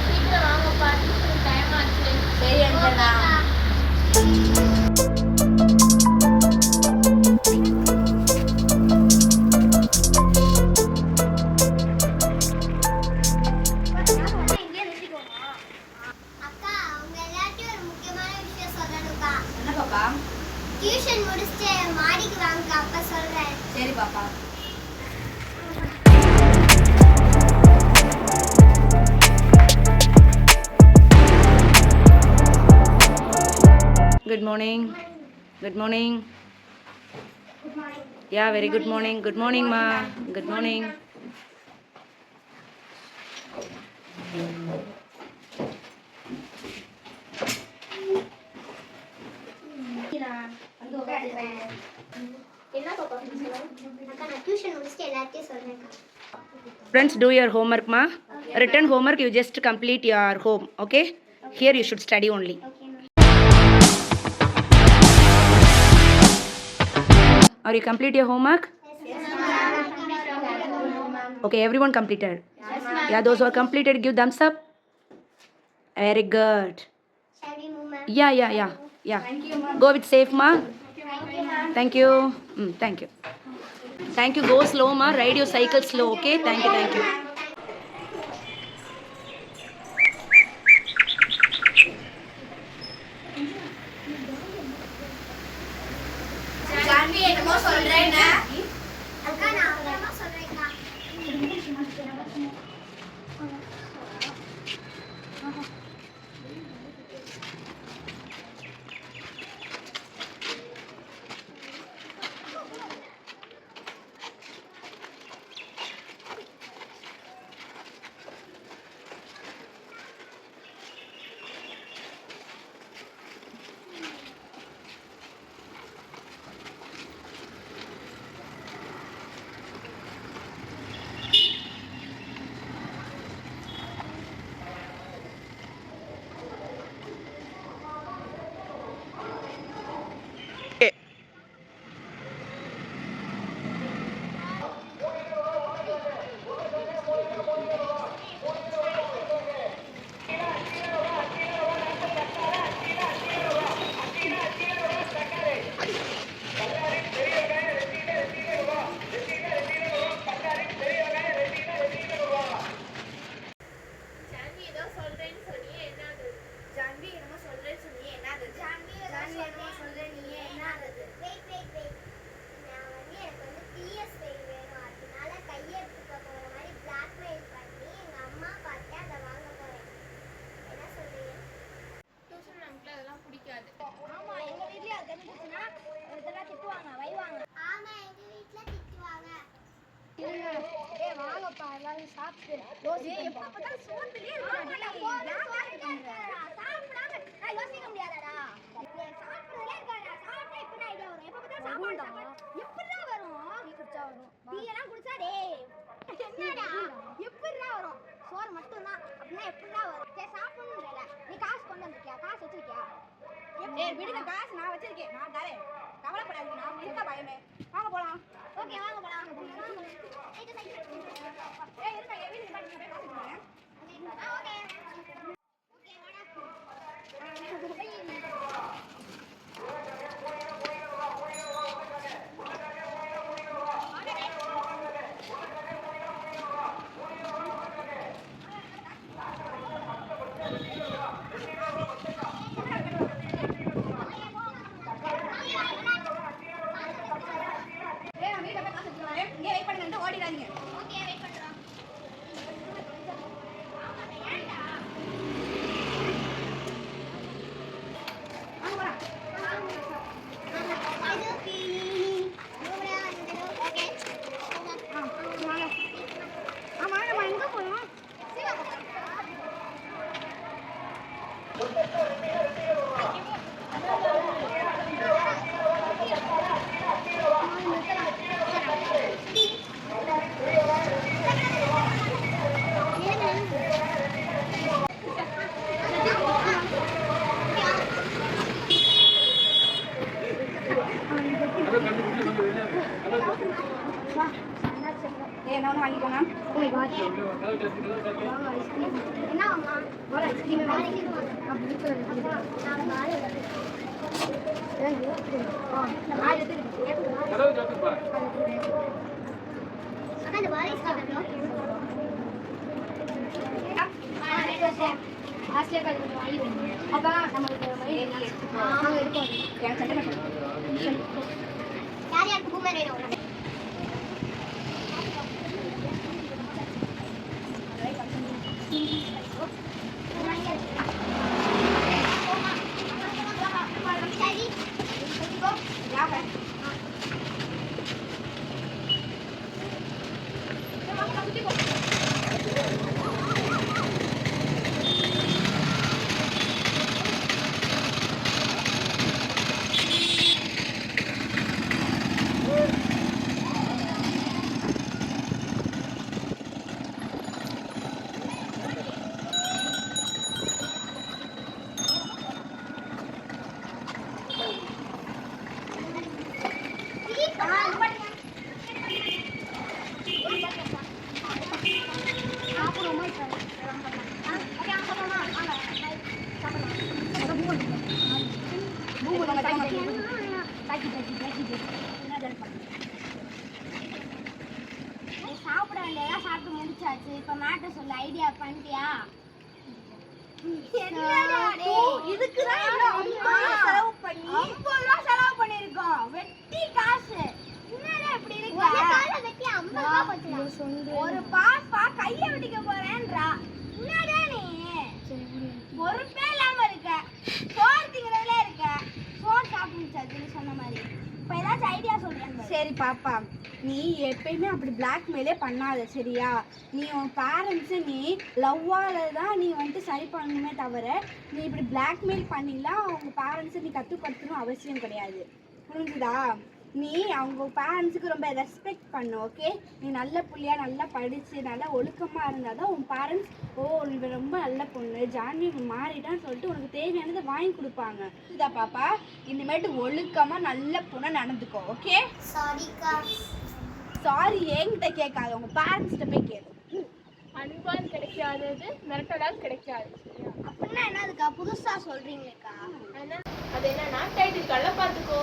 சீக்கிரம் வாங்கப்பா, டியூஷனுக்கு டைம் ஆச்சு. சரி அஞ்சனா. என்ன பாப்பா? டியூஷன் முடிச்சிட்டு மாடிக்கு வாங்க அப்பா சொல்றேன். சரி பாப்பா. Good morning. Good morning. Yeah, very good morning. Good morning, ma. Good morning. என்ன பாப்பா சொல்லுங்க? அக்கா நான் டியூஷன் முடிச்சிட்டு எல்லாத்தையும் சொல்றேன். Friends, do your homework, ma. Written homework, you just complete your home. Okay? Here you should study only. Are you complete your homework? Okay, everyone completed. Yeah, those who are completed, give thumbs up. Very good. Yeah. Go with safe, ma. Thank you. Thank you. Thank you. Go slow, ma. Ride your cycle slow. Okay. Thank you. Janhvi என்னமோ சொல்றேன்னா? அக்கா நான் அப்புறமா சொல்றேன்க்கா. விடுங்க, காசு நான் வச்சிருக்கேன், நான் தரேன், கவலைப்படாதீங்க, நான் இருக்க பயமே. வாங்க போலாம். ஓகே வாங்க போலாம். இருக்க என் வீட்டுக்கு போய் காசு கொடுங்க. ஓகே ஓடிடாதீங்க. ஓகே வெயிட் பண்றோம். என்ன அம்மா ஒரு ஐஸ்கிரீம் நாளைக்கு நான் நாளை அக்கா இந்த பால் ஐஸ்கிரீம் ஆஸ்திரேலியா கொஞ்சம் வாங்கி வைங்க. அப்ப நம்மளுக்கு நாங்க இருக்கோம். எனக்கு சண்டை கட்டணும். யார் யாருக்கு பூமர் வேணும் சாப்பிட வேண்டியதெல்லாம் சாப்பிட்டு முடிச்சாச்சு. இப்ப மேட்ட சொல்ல ஐடியா பண்ணிட்டியா? இதுக்குதான் செலவு பண்ணிருக்கோம். வெட்டி காசு என்னடா இப்படி இருக்கு? ஒரு பாப்பா கைய வெட்டிக்க போறேன்றா. என்னடா நீ பொறுப்பே இல்லாம இருக்க. சோறு திங்கிறதுல இருக்க. சோறு சாப்பிட்டு முடிச்சாச்சு சொன்ன மாதிரி. இப்ப ஏதாச்சும் ஐடியா சொல்றேன். சரி பாப்பா, நீ எப்பயுமே அப்படி பிளாக்மெயிலே பண்ணாத சரியா? நீ உன் பேரண்ட்ஸை நீ லவ்வால தான் நீ வந்துட்டு சரி பண்ணணுமே தவிர நீ இப்படி பிளாக்மெயில் பண்ணிலாம் அவங்க பேரண்ட்ஸை நீ கட்டுப்படுத்தணும் அவசியம் கிடையாது. புரிஞ்சுதா? நீ அவங்க பேரண்ட்ஸுக்கு ரொம்ப ரெஸ்பெக்ட் பண்ணு. ஓகே, நீ நல்ல புள்ளியா நல்லா படித்து நல்லா ஒழுக்கமாக இருந்தால் தான் உன் பேரண்ட்ஸ் ஓ இவன் ரொம்ப நல்ல பொண்ணு ஜான்வி மாறிட்டான்னு சொல்லிட்டு உனக்கு தேவையானதை வாங்கி கொடுப்பாங்க. இதா பாப்பா, இனிமேட்டு ஒழுக்கமாக நல்ல பொண்ணை நடந்துக்கோ. ஓகே? சாரிக்கா. சாரி என்கிட்ட கேட்காது, உங்கள் பேரண்ட்ஸ்கிட்ட போய் கேளு. அன்பால் கிடைக்காதது மிரட்டலால் கிடைக்காது. அப்படின்னா என்னதுக்கா புதுசா சொல்றீங்களேக்கா? அது என்னன்னா டைட்டில் கார்டில் பார்த்துக்கோ.